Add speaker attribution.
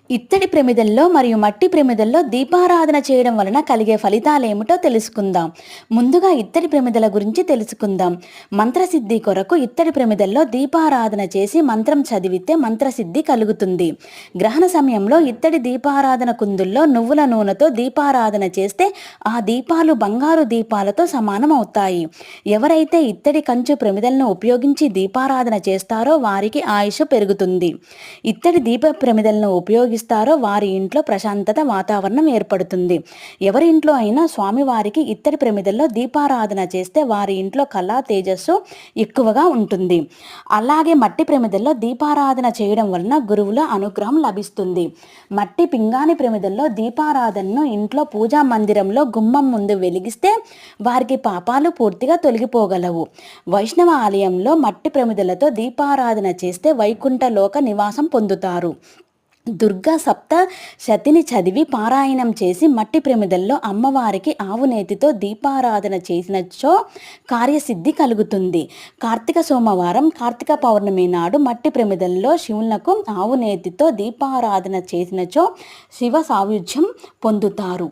Speaker 1: ఇత్తడి ప్రమిదల్లో మరియు మట్టి ప్రమిదల్లో దీపారాధన చేయడం వలన కలిగే ఫలితాలేమిటో తెలుసుకుందాం. ముందుగా ఇత్తడి ప్రమిదల గురించి తెలుసుకుందాం. మంత్రసిద్ధి కొరకు ఇత్తడి ప్రమిదల్లో దీపారాధన చేసి మంత్రం చదివితే మంత్రసిద్ధి కలుగుతుంది. గ్రహణ సమయంలో ఇత్తడి దీపారాధన కుందుల్లో నువ్వుల నూనెతో దీపారాధన చేస్తే ఆ దీపాలు బంగారు దీపాలతో సమానం అవుతాయి. ఎవరైతే ఇత్తడి కంచు ప్రమిదలను ఉపయోగించి దీపారాధన చేస్తారో వారికి ఆయుష్ పెరుగుతుంది. ఇత్తడి దీప ప్రమిదలను ఉపయోగిస్తారో వారి ఇంట్లో ప్రశాంతత వాతావరణం ఏర్పడుతుంది. ఎవరి ఇంట్లో అయినా స్వామివారికి ఇత్తడి ప్రమిదల్లో దీపారాధన చేస్తే వారి ఇంట్లో కళా తేజస్సు ఎక్కువగా ఉంటుంది. అలాగే మట్టి ప్రమిదల్లో దీపారాధన చేయడం వలన గురువుల అనుగ్రహం లభిస్తుంది. మట్టి పింగాణి ప్రమిదల్లో దీపారాధనను ఇంట్లో పూజా మందిరంలో గుమ్మం ముందు వెలిగిస్తే వారికి పాపాలు పూర్తిగా తొలగిపోగలవు. వైష్ణవ ఆలయంలో మట్టి ప్రమిదలతో దీపారాధన చేస్తే వైకుంఠ లోక నివాసం పొందుతారు. దుర్గా సప్త శతిని చదివి పారాయణం చేసి మట్టి ప్రమిదల్లో అమ్మవారికి ఆవు నేతితో దీపారాధన చేసినచో కార్యసిద్ధి కలుగుతుంది. కార్తీక సోమవారం కార్తీక పౌర్ణమి నాడు మట్టి ప్రమిదల్లో శివునకు ఆవు నేతితో దీపారాధన చేసినచో శివ సాయుధ్యం పొందుతారు.